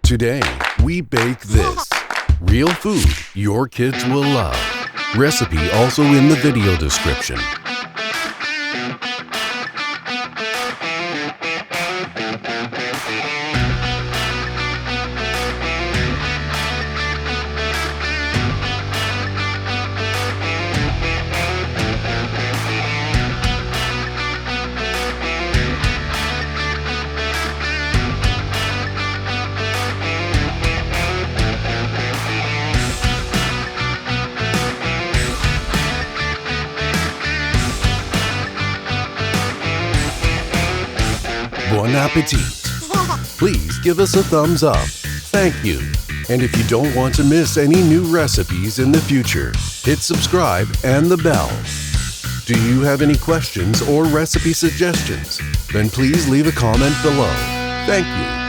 Today, we bake this. Real food your kids will love. Recipe also in the video description. Bon appetit! Please give us a thumbs up. Thank you. And if you don't want to miss any new recipes in the future, hit subscribe and the bell. Do you have any questions or recipe suggestions? Then please leave a comment below. Thank you.